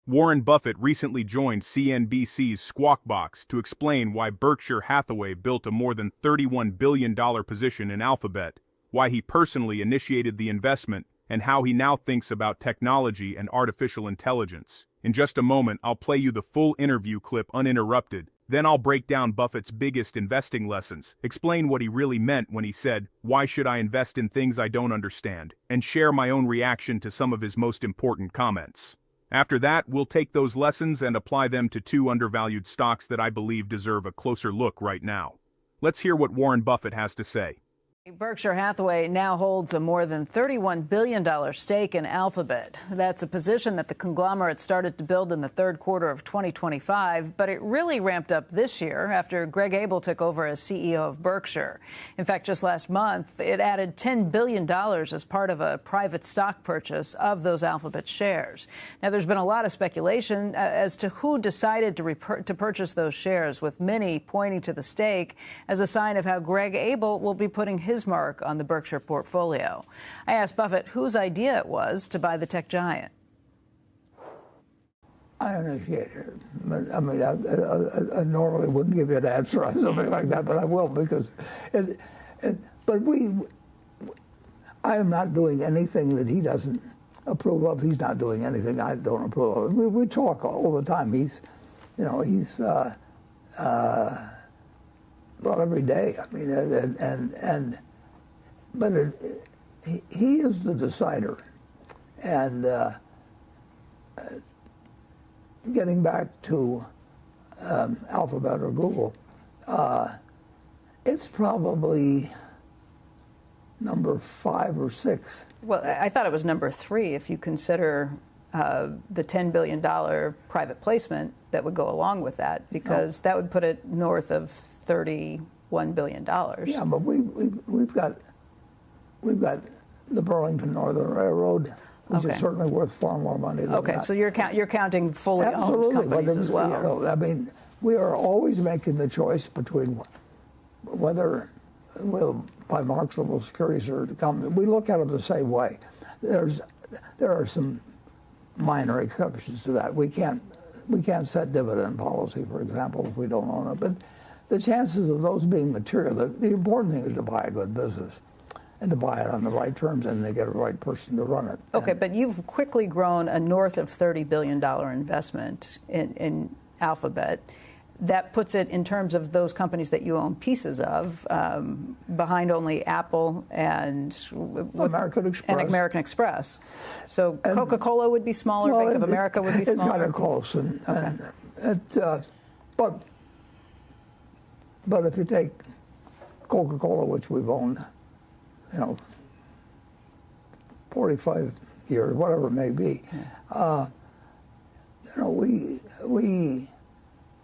Warren Buffett recently joined CNBC's Squawk Box to explain why Berkshire Hathaway built a more than $31 billion position in Alphabet, why he personally initiated the investment, and how he now thinks about technology and artificial intelligence. In just a moment, I'll play you the full interview clip uninterrupted. Then I'll break down Buffett's biggest investing lessons, explain what he really meant when he said, "Why should I invest in things I don't understand?" and share my own reaction to some of his most important comments. After that, we'll take those lessons and apply them to two undervalued stocks that I believe deserve a closer look right now. Let's hear what Warren Buffett has to say. Berkshire Hathaway now holds a more than $31 billion stake in Alphabet. That's a position that the conglomerate started to build in the third quarter of 2025, but it really ramped up this year after Greg Abel took over as CEO of Berkshire. In fact, just last month, it added $10 billion as part of a private stock purchase of those Alphabet shares. Now, there's been a lot of speculation as to who decided to purchase those shares, with many pointing to the stake as a sign of how Greg Abel will be putting his mark on the Berkshire portfolio. I asked Buffett whose idea it was to buy the tech giant. I initiated it. But, I mean, I normally wouldn't give you an answer on something like that, but I will because I am not doing anything that he doesn't approve of. He's not doing anything I don't approve of. We talk all the time. Well, every day. I mean, but he is the decider. And getting back to Alphabet or Google, it's probably number 5 or 6. Well, I thought it was number 3 if you consider the $10 billion private placement that would go along with that, because that would put it north of $31 billion. Yeah, but we've got the Burlington Northern Railroad, which is certainly worth far more money than that. So you're counting fully owned companies as well. You know, I mean, we are always making the choice between whether we'll buy marketable securities or the company. We look at it the same way. There are some minor exceptions to that. We can't set dividend policy, for example, if we don't own it. But the chances of those being material, the important thing is to buy a good business and to buy it on the right terms, and they get a right person to run it. Okay, but you've quickly grown a north of $30 billion investment in Alphabet. That puts it, in terms of those companies that you own pieces of, behind only Apple and American Express. So Coca-Cola would be smaller, Bank of America would be smaller? It's kind of close. But if you take Coca-Cola, which we've owned, 45 years, whatever it may be,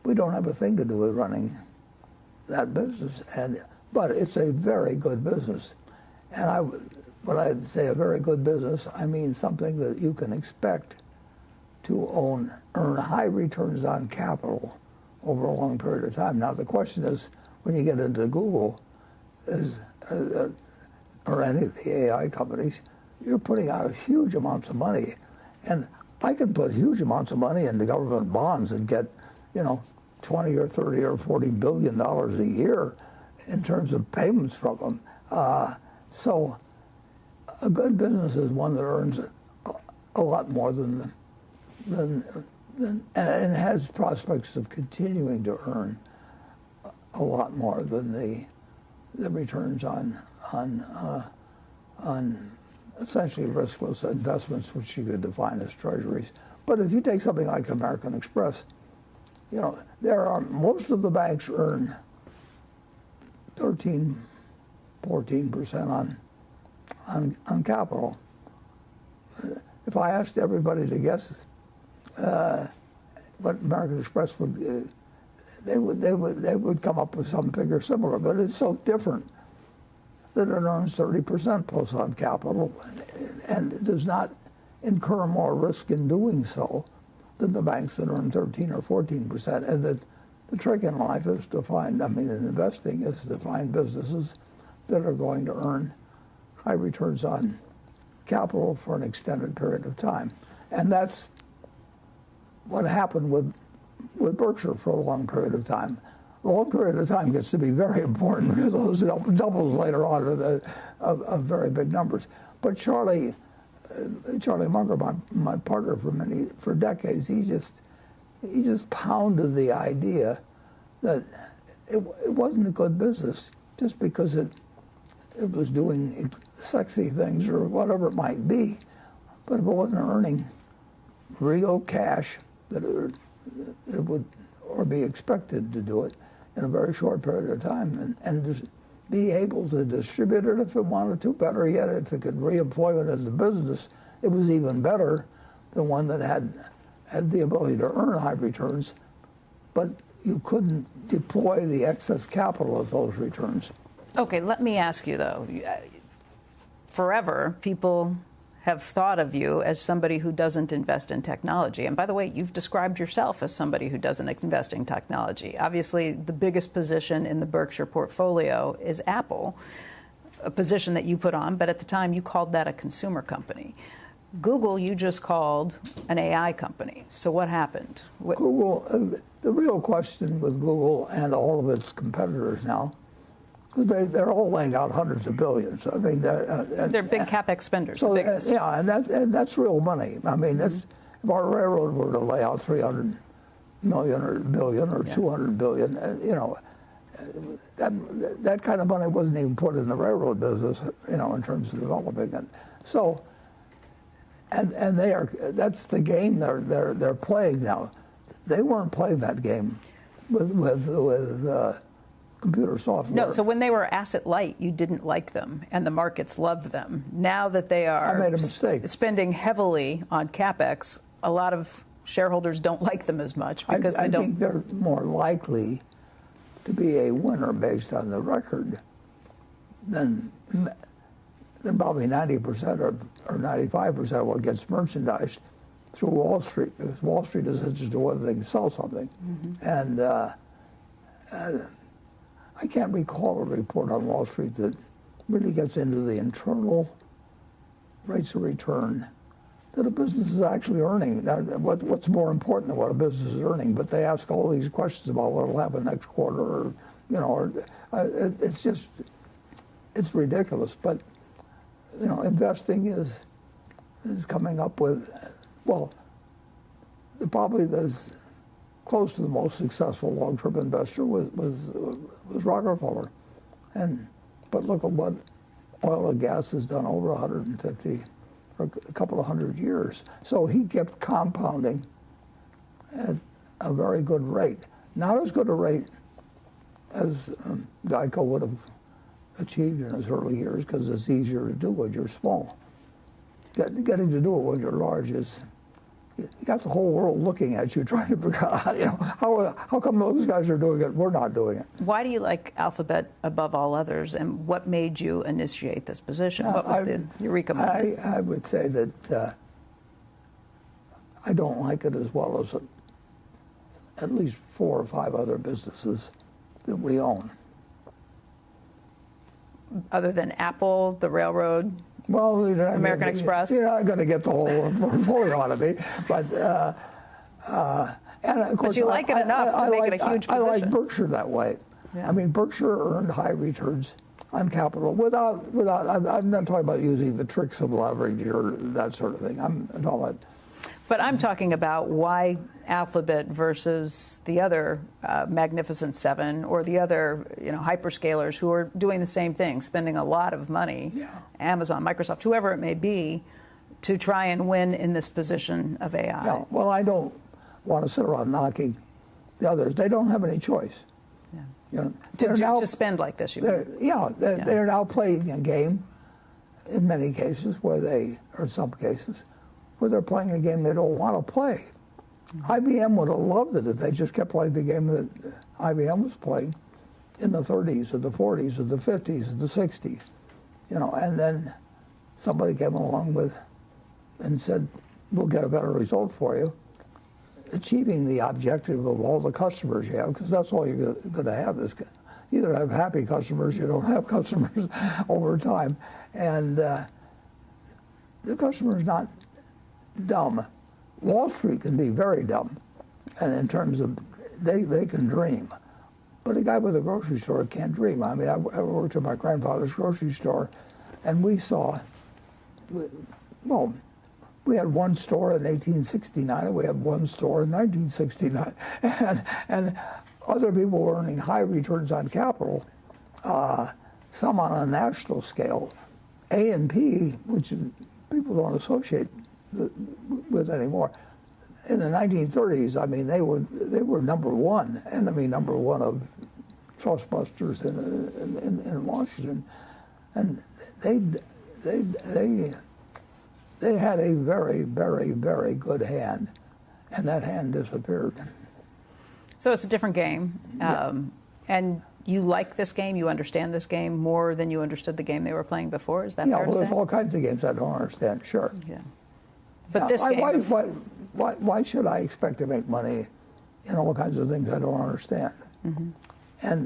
we don't have a thing to do with running that business, but it's a very good business. And when I say a very good business, I mean something that you can expect to earn high returns on capital over a long period of time. Now, the question is, when you get into Google, or any of the AI companies, you're putting out huge amounts of money. And I can put huge amounts of money into government bonds and get, 20 or 30 or 40 billion dollars a year in terms of payments from them. So a good business is one that earns a lot more than and has prospects of continuing to earn a lot more than the returns on essentially riskless investments, which you could define as treasuries. But if you take something like American Express, most of the banks earn 13, 14% on capital. If I asked everybody to guess what American Express would, they would come up with some figure similar, but it's so different that it earns 30% plus on capital and does not incur more risk in doing so than the banks that earn 13 or 14%. And that the trick in life is to find, in investing, is to find businesses that are going to earn high returns on capital for an extended period of time. And that's what happened with Berkshire for a long period of time. A long period of time gets to be very important because those doubles later on are very big numbers. But Charlie Munger, my partner for decades, he just pounded the idea that it wasn't a good business just because it was doing sexy things or whatever it might be, but if it wasn't earning real cash, that it would or be expected to do it in a very short period of time, and just be able to distribute it if it wanted to. Better yet, if it could reemploy it as a business, it was even better than one that had the ability to earn high returns, but you couldn't deploy the excess capital of those returns. Okay, let me ask you, though. Forever, people have thought of you as somebody who doesn't invest in technology. And by the way, you've described yourself as somebody who doesn't invest in technology. Obviously, the biggest position in the Berkshire portfolio is Apple, a position that you put on, but at the time you called that a consumer company. Google, you just called an AI company. So what happened? Google, the real question with Google and all of its competitors now, because they're all laying out hundreds of billions. I mean, they're big capex spenders. So yeah, and that's real money. I mean, if our railroad were to lay out 300 million or billion or 200 billion, you know, that kind of money wasn't even put in the railroad business, you know, in terms of developing it. So, and that's the game they're playing now. They weren't playing that game with computer software. No, so when they were asset light, you didn't like them, and the markets loved them. Now that they are I made a mistake. Spending heavily on capex, a lot of shareholders don't like them as much because I think they're more likely to be a winner based on the record than probably 90% or 95% of what gets merchandised through Wall Street, because Wall Street is interested in whether they can sell something. And I can't recall a report on Wall Street that really gets into the internal rates of return that a business is actually earning. Now, what's more important than what a business is earning? But they ask all these questions about what will happen next quarter, or you know, or, it's ridiculous. But you know, investing is coming up with, well, probably this. Close to the most successful long-term investor was Rockefeller, but look at what oil and gas has done over 150 or a couple of hundred years. So he kept compounding at a very good rate, not as good a rate as Geico would have achieved in his early years, because it's easier to do when you're small. Getting to do it when you're large is. You got the whole world looking at you, trying to figure out, you know, how come those guys are doing it, we're not doing it. Why do you like Alphabet above all others, and what made you initiate this position? What was the eureka moment? I would say that I don't like it as well as at least 4 or 5 other businesses that we own. Other than Apple, the railroad? Well, American Express. You're not going to get the whole portfolio out of me, but and of course, but you like it enough to make it a huge position. I like Berkshire that way. Yeah. I mean, Berkshire earned high returns on capital without. I'm not talking about using the tricks of leverage or that sort of thing. I'm talking about. But I'm talking about why Alphabet versus the other Magnificent Seven or the other, you know, hyperscalers who are doing the same thing, spending a lot of money, Amazon, Microsoft, whoever it may be, to try and win in this position of AI. Yeah. Well, I don't want to sit around knocking the others. They don't have any choice. Yeah. You know, to spend like this, you mean? They're now playing a game in many cases or in some cases, where they're playing a game they don't want to play. IBM would have loved it if they just kept playing the game that IBM was playing in the 30s or the 40s or the 50s or the 60s, you know, and then somebody came along and said, we'll get a better result for you, achieving the objective of all the customers you have, because that's all you're going to have is either have happy customers, you don't have customers over time. And the customer's not dumb. Wall Street can be very dumb, and in terms of they can dream. But a guy with a grocery store can't dream. I mean, I worked at my grandfather's grocery store, and we saw, well, we had one store in 1869, and we had one store in 1969. And other people were earning high returns on capital, some on a national scale. A&P, which people don't associate with anymore. In the 1930s, I mean, they were number one, enemy number one of trustbusters in Washington, and they had a very, very, very good hand, and that hand disappeared. So it's a different game, and you like this game, you understand this game more than you understood the game they were playing before. Is that fair to say? There's all kinds of games I don't understand. Sure. Yeah. But this game. Why should I expect to make money in all kinds of things I don't understand? Mm-hmm.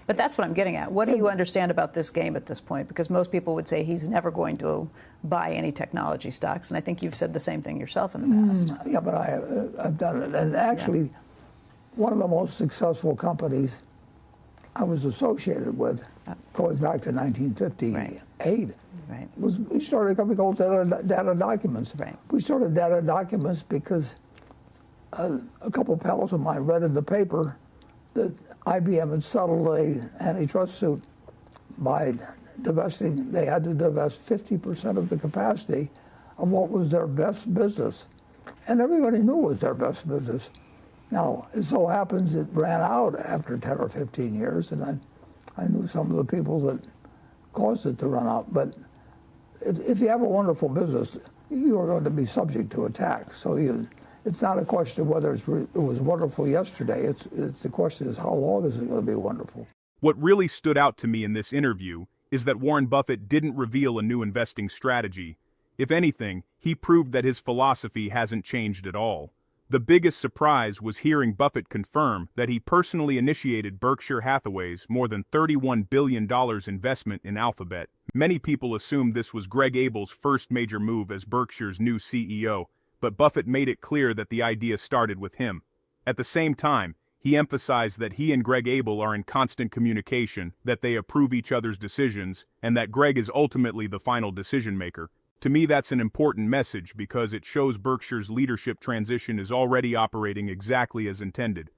But that's what I'm getting at. What do you understand about this game at this point? Because most people would say he's never going to buy any technology stocks, and I think you've said the same thing yourself in the past. Yeah, but I've done it. And actually, one of the most successful companies I was associated with, going back to 1958, we started a company called Data Documents. Right. We started Data Documents because a couple pals of mine read in the paper that IBM had settled an antitrust suit by divesting. They had to divest 50% of the capacity of what was their best business. And everybody knew it was their best business. Now, it so happens it ran out after 10 or 15 years, and I knew some of the people that caused it to run out. But if you have a wonderful business, you are going to be subject to attack. So it's not a question of whether it was wonderful yesterday. It's the question is how long is it going to be wonderful? What really stood out to me in this interview is that Warren Buffett didn't reveal a new investing strategy. If anything, he proved that his philosophy hasn't changed at all. The biggest surprise was hearing Buffett confirm that he personally initiated Berkshire Hathaway's more than $31 billion investment in Alphabet. Many people assumed this was Greg Abel's first major move as Berkshire's new CEO, but Buffett made it clear that the idea started with him. At the same time, he emphasized that he and Greg Abel are in constant communication, that they approve each other's decisions, and that Greg is ultimately the final decision maker. To me, that's an important message because it shows Berkshire's leadership transition is already operating exactly as intended.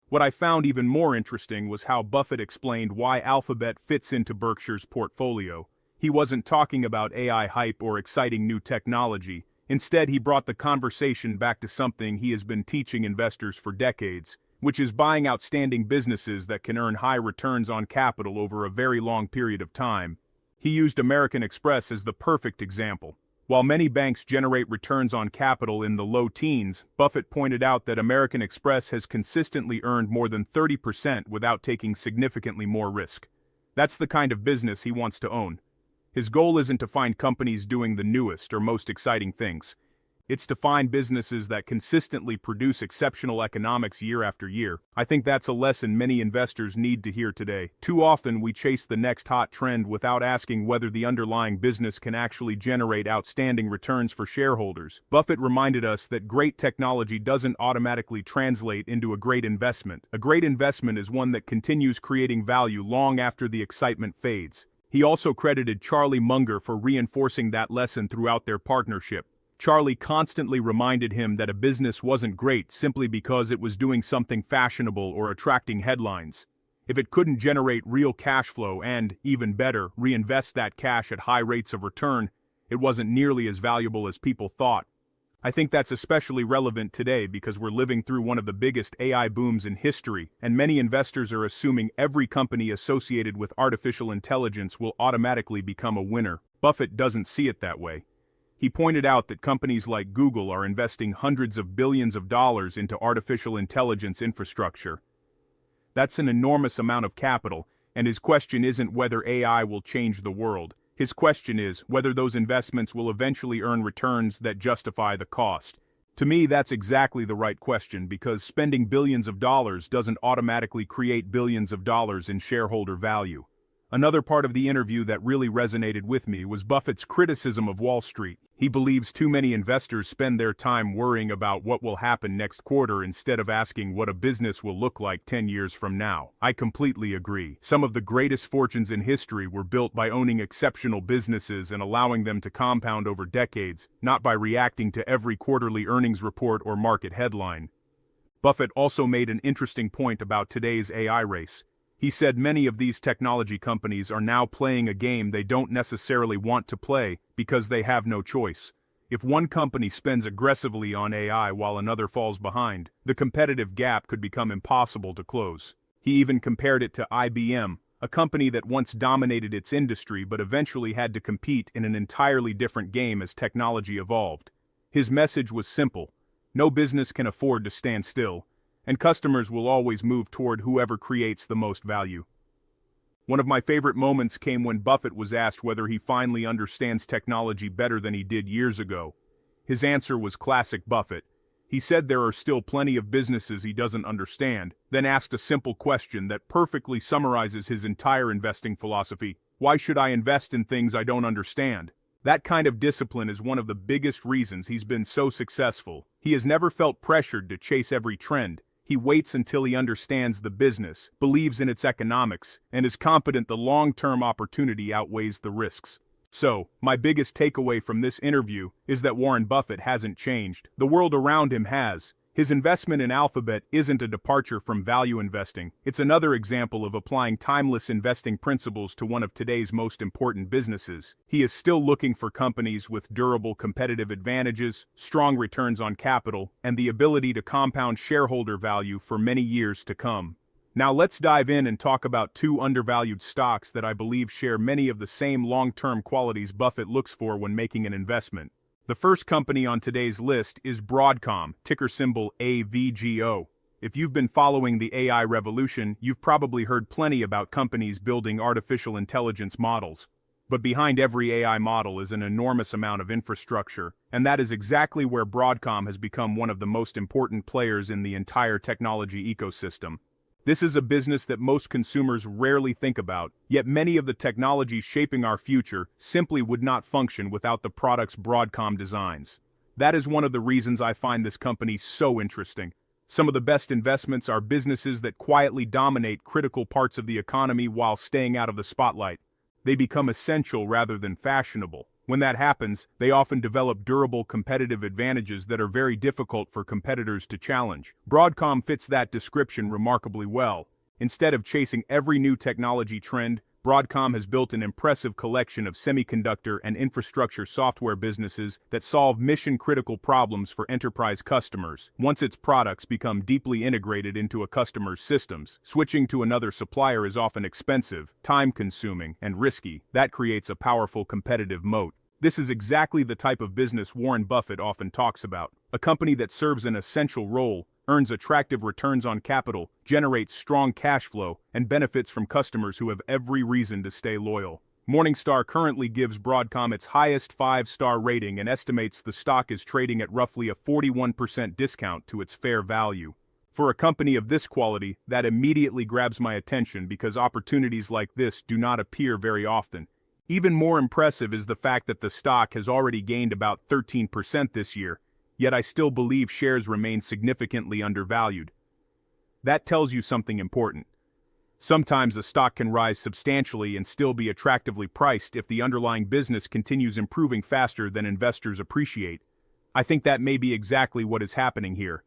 What I found even more interesting was how Buffett explained why Alphabet fits into Berkshire's portfolio. He wasn't talking about AI hype or exciting new technology. Instead, he brought the conversation back to something he has been teaching investors for decades, which is buying outstanding businesses that can earn high returns on capital over a very long period of time. He used American Express as the perfect example. While many banks generate returns on capital in the low teens, Buffett pointed out that American Express has consistently earned more than 30% without taking significantly more risk. That's the kind of business he wants to own. His goal isn't to find companies doing the newest or most exciting things. It's to find businesses that consistently produce exceptional economics year after year. I think that's a lesson many investors need to hear today. Too often we chase the next hot trend without asking whether the underlying business can actually generate outstanding returns for shareholders. Buffett reminded us that great technology doesn't automatically translate into a great investment. A great investment is one that continues creating value long after the excitement fades. He also credited Charlie Munger for reinforcing that lesson throughout their partnership. Charlie constantly reminded him that a business wasn't great simply because it was doing something fashionable or attracting headlines. If it couldn't generate real cash flow and, even better, reinvest that cash at high rates of return, it wasn't nearly as valuable as people thought. I think that's especially relevant today because we're living through one of the biggest AI booms in history, and many investors are assuming every company associated with artificial intelligence will automatically become a winner. Buffett doesn't see it that way. He pointed out that companies like Google are investing hundreds of billions of dollars into artificial intelligence infrastructure. That's an enormous amount of capital, and his question isn't whether AI will change the world. His question is whether those investments will eventually earn returns that justify the cost. To me, that's exactly the right question because spending billions of dollars doesn't automatically create billions of dollars in shareholder value. Another part of the interview that really resonated with me was Buffett's criticism of Wall Street. He believes too many investors spend their time worrying about what will happen next quarter instead of asking what a business will look like 10 years from now. I completely agree. Some of the greatest fortunes in history were built by owning exceptional businesses and allowing them to compound over decades, not by reacting to every quarterly earnings report or market headline. Buffett also made an interesting point about today's AI race. He said many of these technology companies are now playing a game they don't necessarily want to play because they have no choice. If one company spends aggressively on AI while another falls behind, the competitive gap could become impossible to close. He even compared it to IBM, a company that once dominated its industry but eventually had to compete in an entirely different game as technology evolved. His message was simple: no business can afford to stand still, and customers will always move toward whoever creates the most value. One of my favorite moments came when Buffett was asked whether he finally understands technology better than he did years ago. His answer was classic Buffett. He said there are still plenty of businesses he doesn't understand, then asked a simple question that perfectly summarizes his entire investing philosophy: why should I invest in things I don't understand? That kind of discipline is one of the biggest reasons he's been so successful. He has never felt pressured to chase every trend. He waits until he understands the business, believes in its economics, and is confident the long-term opportunity outweighs the risks. So, my biggest takeaway from this interview is that Warren Buffett hasn't changed. The world around him has. His investment in Alphabet isn't a departure from value investing. It's another example of applying timeless investing principles to one of today's most important businesses. He is still looking for companies with durable competitive advantages, strong returns on capital, and the ability to compound shareholder value for many years to come. Now let's dive in and talk about two undervalued stocks that I believe share many of the same long-term qualities Buffett looks for when making an investment. The first company on today's list is Broadcom, ticker symbol AVGO. If you've been following the AI revolution, you've probably heard plenty about companies building artificial intelligence models. But behind every AI model is an enormous amount of infrastructure, and that is exactly where Broadcom has become one of the most important players in the entire technology ecosystem. This is a business that most consumers rarely think about, yet many of the technologies shaping our future simply would not function without the products Broadcom designs. That is one of the reasons I find this company so interesting. Some of the best investments are businesses that quietly dominate critical parts of the economy while staying out of the spotlight. They become essential rather than fashionable. When that happens, they often develop durable competitive advantages that are very difficult for competitors to challenge. Broadcom fits that description remarkably well. Instead of chasing every new technology trend, Broadcom has built an impressive collection of semiconductor and infrastructure software businesses that solve mission-critical problems for enterprise customers. Once its products become deeply integrated into a customer's systems, switching to another supplier is often expensive, time-consuming, and risky. That creates a powerful competitive moat. This is exactly the type of business Warren Buffett often talks about. A company that serves an essential role, earns attractive returns on capital, generates strong cash flow, and benefits from customers who have every reason to stay loyal. Morningstar currently gives Broadcom its highest 5-star rating and estimates the stock is trading at roughly a 41% discount to its fair value. For a company of this quality, that immediately grabs my attention because opportunities like this do not appear very often. Even more impressive is the fact that the stock has already gained about 13% this year, yet I still believe shares remain significantly undervalued. That tells you something important. Sometimes a stock can rise substantially and still be attractively priced if the underlying business continues improving faster than investors appreciate. I think that may be exactly what is happening here.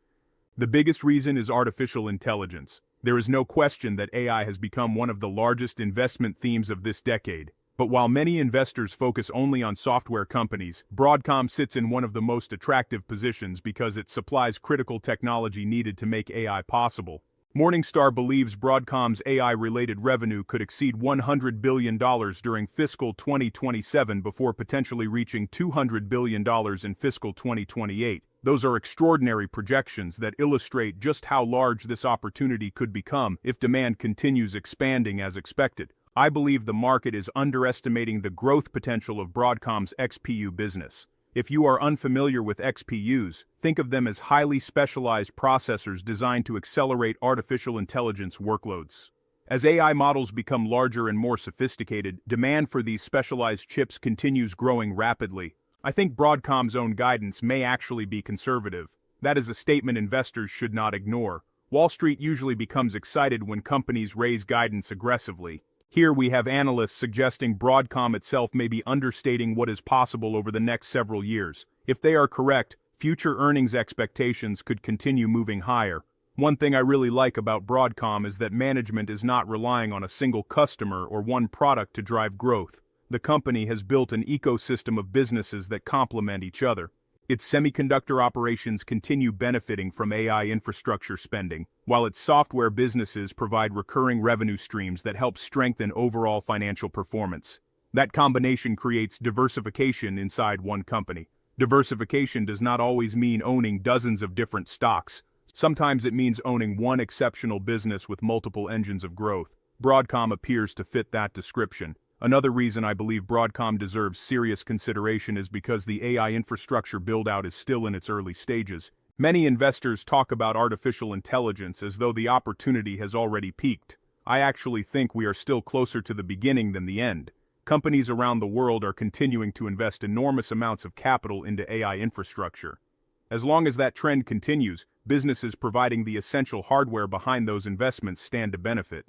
The biggest reason is artificial intelligence. There is no question that AI has become one of the largest investment themes of this decade. But while many investors focus only on software companies, Broadcom sits in one of the most attractive positions because it supplies critical technology needed to make AI possible. Morningstar believes Broadcom's AI-related revenue could exceed $100 billion during fiscal 2027 before potentially reaching $200 billion in fiscal 2028. Those are extraordinary projections that illustrate just how large this opportunity could become if demand continues expanding as expected. I believe the market is underestimating the growth potential of Broadcom's XPU business. If you are unfamiliar with XPUs, think of them as highly specialized processors designed to accelerate artificial intelligence workloads. As AI models become larger and more sophisticated, demand for these specialized chips continues growing rapidly. I think Broadcom's own guidance may actually be conservative. That is a statement investors should not ignore. Wall Street usually becomes excited when companies raise guidance aggressively. Here we have analysts suggesting Broadcom itself may be understating what is possible over the next several years. If they are correct, future earnings expectations could continue moving higher. One thing I really like about Broadcom is that management is not relying on a single customer or one product to drive growth. The company has built an ecosystem of businesses that complement each other. Its semiconductor operations continue benefiting from AI infrastructure spending, while its software businesses provide recurring revenue streams that help strengthen overall financial performance. That combination creates diversification inside one company. Diversification does not always mean owning dozens of different stocks. Sometimes it means owning one exceptional business with multiple engines of growth. Broadcom appears to fit that description. Another reason I believe Broadcom deserves serious consideration is because the AI infrastructure build-out is still in its early stages. Many investors talk about artificial intelligence as though the opportunity has already peaked. I actually think we are still closer to the beginning than the end. Companies around the world are continuing to invest enormous amounts of capital into AI infrastructure. As long as that trend continues, businesses providing the essential hardware behind those investments stand to benefit.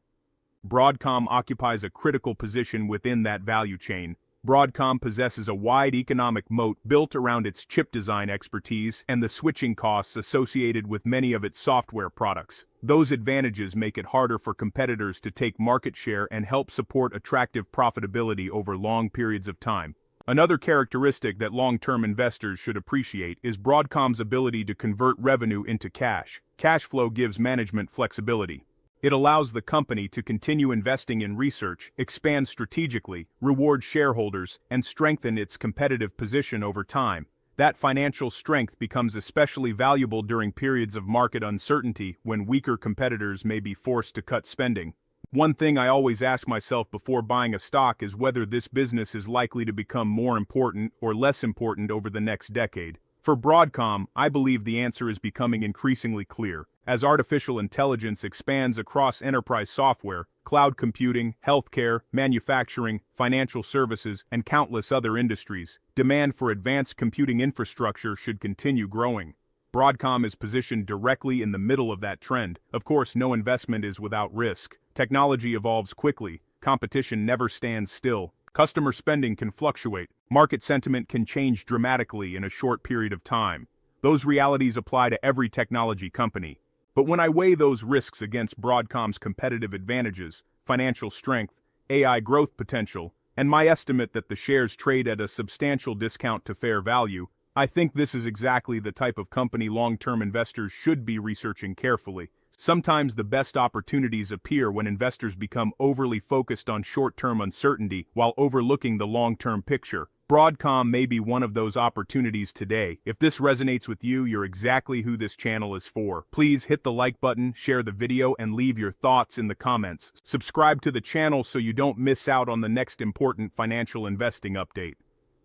Broadcom occupies a critical position within that value chain. Broadcom possesses a wide economic moat built around its chip design expertise and the switching costs associated with many of its software products. Those advantages make it harder for competitors to take market share and help support attractive profitability over long periods of time. Another characteristic that long-term investors should appreciate is Broadcom's ability to convert revenue into cash. Cash flow gives management flexibility. It allows the company to continue investing in research, expand strategically, reward shareholders, and strengthen its competitive position over time. That financial strength becomes especially valuable during periods of market uncertainty when weaker competitors may be forced to cut spending. One thing I always ask myself before buying a stock is whether this business is likely to become more important or less important over the next decade. For Broadcom, I believe the answer is becoming increasingly clear. As artificial intelligence expands across enterprise software, cloud computing, healthcare, manufacturing, financial services, and countless other industries, demand for advanced computing infrastructure should continue growing. Broadcom is positioned directly in the middle of that trend. Of course, no investment is without risk. Technology evolves quickly. Competition never stands still. Customer spending can fluctuate. Market sentiment can change dramatically in a short period of time. Those realities apply to every technology company. But when I weigh those risks against Broadcom's competitive advantages, financial strength, AI growth potential, and my estimate that the shares trade at a substantial discount to fair value, I think this is exactly the type of company long-term investors should be researching carefully. Sometimes the best opportunities appear when investors become overly focused on short-term uncertainty while overlooking the long-term picture. Broadcom may be one of those opportunities today. If this resonates with you, you're exactly who this channel is for. Please hit the like button, share the video, and leave your thoughts in the comments. Subscribe to the channel so you don't miss out on the next important financial investing update.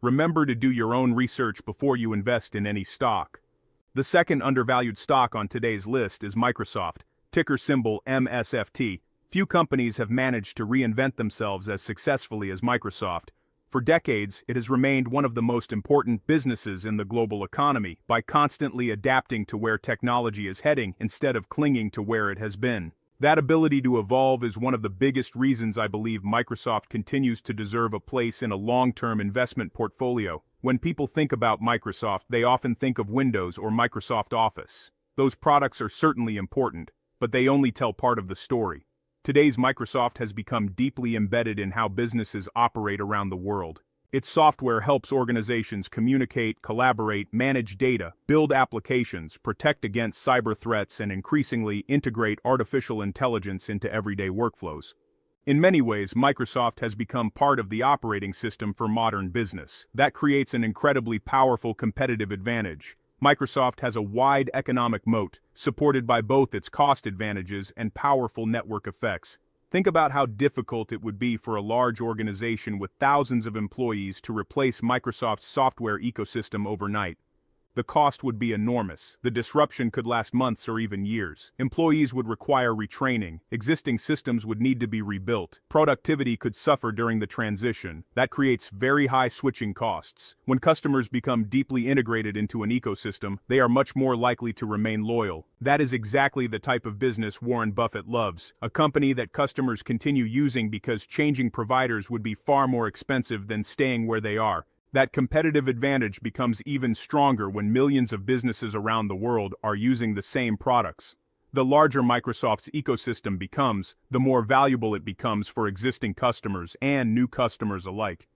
Remember to do your own research before you invest in any stock. The second undervalued stock on today's list is Microsoft, ticker symbol MSFT. Few companies have managed to reinvent themselves as successfully as Microsoft. For decades, it has remained one of the most important businesses in the global economy by constantly adapting to where technology is heading instead of clinging to where it has been. That ability to evolve is one of the biggest reasons I believe Microsoft continues to deserve a place in a long-term investment portfolio. When people think about Microsoft, they often think of Windows or Microsoft Office. Those products are certainly important, but they only tell part of the story. Today's Microsoft has become deeply embedded in how businesses operate around the world. Its software helps organizations communicate, collaborate, manage data, build applications, protect against cyber threats, and increasingly integrate artificial intelligence into everyday workflows. In many ways, Microsoft has become part of the operating system for modern business. That creates an incredibly powerful competitive advantage. Microsoft has a wide economic moat, supported by both its cost advantages and powerful network effects. Think about how difficult it would be for a large organization with thousands of employees to replace Microsoft's software ecosystem overnight. The cost would be enormous. The disruption could last months or even years. Employees would require retraining. Existing systems would need to be rebuilt. Productivity could suffer during the transition. That creates very high switching costs. When customers become deeply integrated into an ecosystem, they are much more likely to remain loyal. That is exactly the type of business Warren Buffett loves. A company that customers continue using because changing providers would be far more expensive than staying where they are. That competitive advantage becomes even stronger when millions of businesses around the world are using the same products. The larger Microsoft's ecosystem becomes, the more valuable it becomes for existing customers and new customers alike.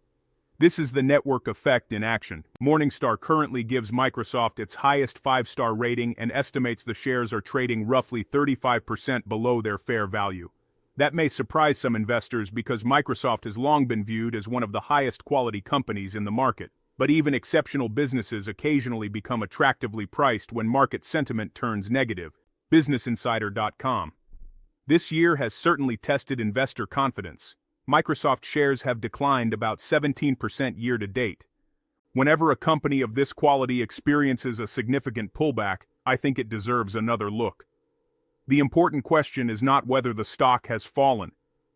This is the network effect in action. Morningstar currently gives Microsoft its highest 5-star rating and estimates the shares are trading roughly 35% below their fair value. That may surprise some investors because Microsoft has long been viewed as one of the highest quality companies in the market. But even exceptional businesses occasionally become attractively priced when market sentiment turns negative. BusinessInsider.com. This year has certainly tested investor confidence. Microsoft shares have declined about 17% year to date. Whenever a company of this quality experiences a significant pullback, I think it deserves another look. The important question is not whether the stock has fallen.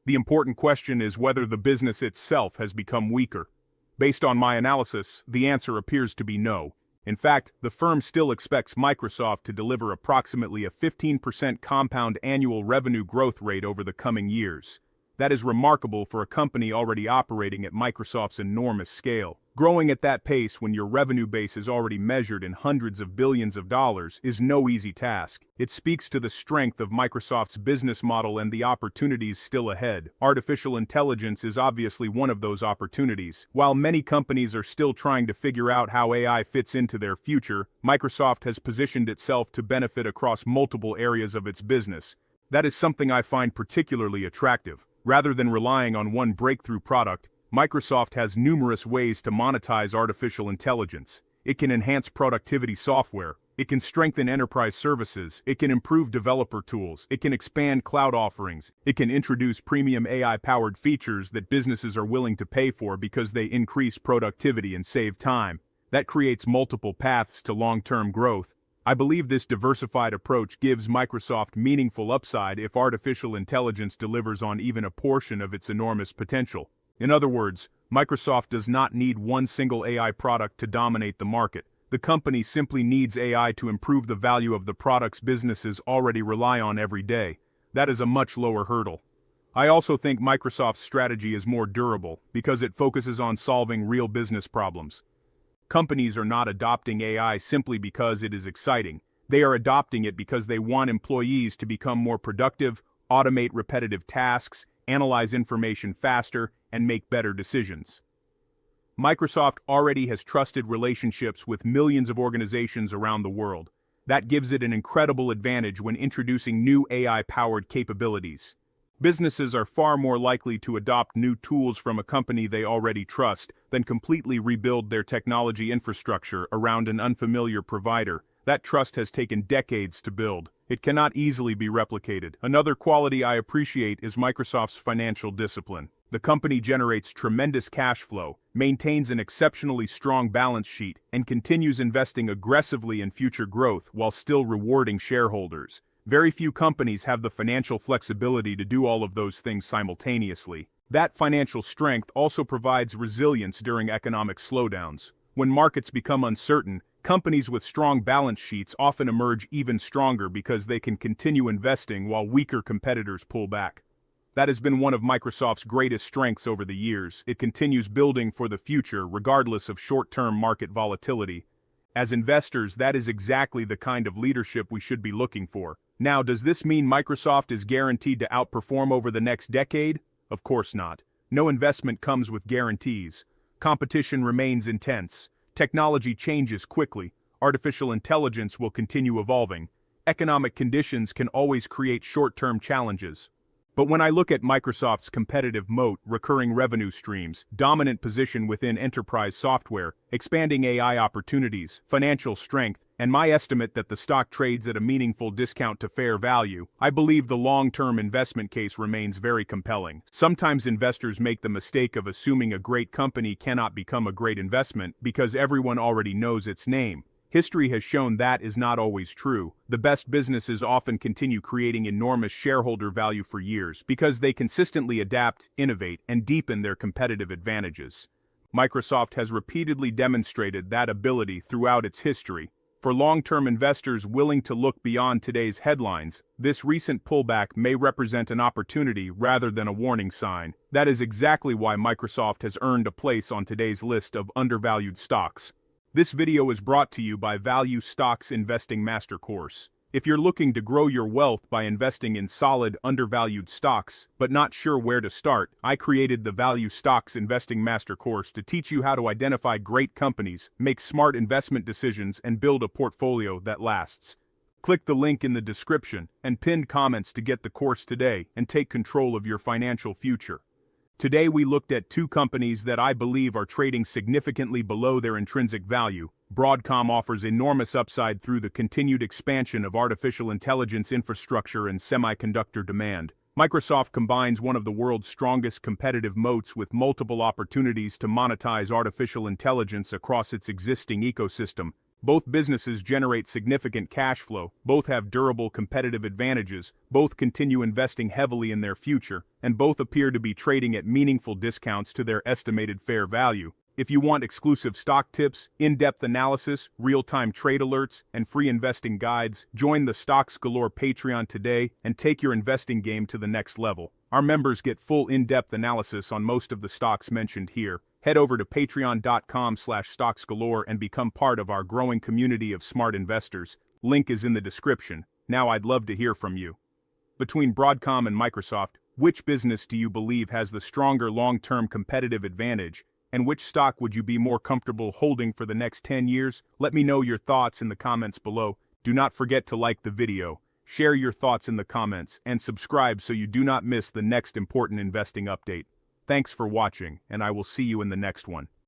The important question is whether the business itself has become weaker. Based on my analysis, the answer appears to be no. In fact, the firm still expects Microsoft to deliver approximately a 15% compound annual revenue growth rate over the coming years. That is remarkable for a company already operating at Microsoft's enormous scale. Growing at that pace when your revenue base is already measured in hundreds of billions of dollars is no easy task. It speaks to the strength of Microsoft's business model and the opportunities still ahead. Artificial intelligence is obviously one of those opportunities. While many companies are still trying to figure out how AI fits into their future, Microsoft has positioned itself to benefit across multiple areas of its business. That is something I find particularly attractive. Rather than relying on one breakthrough product, Microsoft has numerous ways to monetize artificial intelligence. It can enhance productivity software. It can strengthen enterprise services. It can improve developer tools. It can expand cloud offerings. It can introduce premium AI-powered features that businesses are willing to pay for because they increase productivity and save time. That creates multiple paths to long-term growth. I believe this diversified approach gives Microsoft meaningful upside if artificial intelligence delivers on even a portion of its enormous potential. In other words, Microsoft does not need one single AI product to dominate the market. The company simply needs AI to improve the value of the products businesses already rely on every day. That is a much lower hurdle. I also think Microsoft's strategy is more durable because it focuses on solving real business problems. Companies are not adopting AI simply because it is exciting. They are adopting it because they want employees to become more productive, automate repetitive tasks, analyze information faster, and make better decisions. Microsoft already has trusted relationships with millions of organizations around the world. That gives it an incredible advantage when introducing new AI-powered capabilities. Businesses are far more likely to adopt new tools from a company they already trust than completely rebuild their technology infrastructure around an unfamiliar provider. That trust has taken decades to build. It cannot easily be replicated. Another quality I appreciate is Microsoft's financial discipline. The company generates tremendous cash flow, maintains an exceptionally strong balance sheet, and continues investing aggressively in future growth while still rewarding shareholders. Very few companies have the financial flexibility to do all of those things simultaneously. That financial strength also provides resilience during economic slowdowns. When markets become uncertain, companies with strong balance sheets often emerge even stronger because they can continue investing while weaker competitors pull back. That has been one of Microsoft's greatest strengths over the years. It continues building for the future regardless of short-term market volatility. As investors, that is exactly the kind of leadership we should be looking for. Now, does this mean Microsoft is guaranteed to outperform over the next decade? Of course not. No investment comes with guarantees. Competition remains intense. Technology changes quickly. Artificial intelligence will continue evolving. Economic conditions can always create short-term challenges. But when I look at Microsoft's competitive moat, recurring revenue streams, dominant position within enterprise software, expanding AI opportunities, financial strength, and my estimate that the stock trades at a meaningful discount to fair value, I believe the long-term investment case remains very compelling. Sometimes investors make the mistake of assuming a great company cannot become a great investment because everyone already knows its name. History has shown that is not always true. The best businesses often continue creating enormous shareholder value for years because they consistently adapt, innovate, and deepen their competitive advantages. Microsoft has repeatedly demonstrated that ability throughout its history. For long-term investors willing to look beyond today's headlines, this recent pullback may represent an opportunity rather than a warning sign. That is exactly why Microsoft has earned a place on today's list of undervalued stocks. This video is brought to you by Value Stocks Investing Master Course. If you're looking to grow your wealth by investing in solid, undervalued stocks, but not sure where to start, I created the Value Stocks Investing Master Course to teach you how to identify great companies, make smart investment decisions, and build a portfolio that lasts. Click the link in the description and pinned comments to get the course today and take control of your financial future. Today we looked at two companies that I believe are trading significantly below their intrinsic value. Broadcom offers enormous upside through the continued expansion of artificial intelligence infrastructure and semiconductor demand. Microsoft combines one of the world's strongest competitive moats with multiple opportunities to monetize artificial intelligence across its existing ecosystem. Both businesses generate significant cash flow, both have durable competitive advantages, both continue investing heavily in their future, and both appear to be trading at meaningful discounts to their estimated fair value. If you want exclusive stock tips, in-depth analysis, real-time trade alerts, and free investing guides, join the Stocks Galore Patreon today and take your investing game to the next level. Our members get full in-depth analysis on most of the stocks mentioned here. Head over to patreon.com/stocksgalore and become part of our growing community of smart investors. Link is in the description. Now I'd love to hear from you. Between Broadcom and Microsoft, which business do you believe has the stronger long-term competitive advantage? And which stock would you be more comfortable holding for the next 10 years? Let me know your thoughts in the comments below. Do not forget to like the video, share your thoughts in the comments, and subscribe so you do not miss the next important investing update. Thanks for watching, and I will see you in the next one.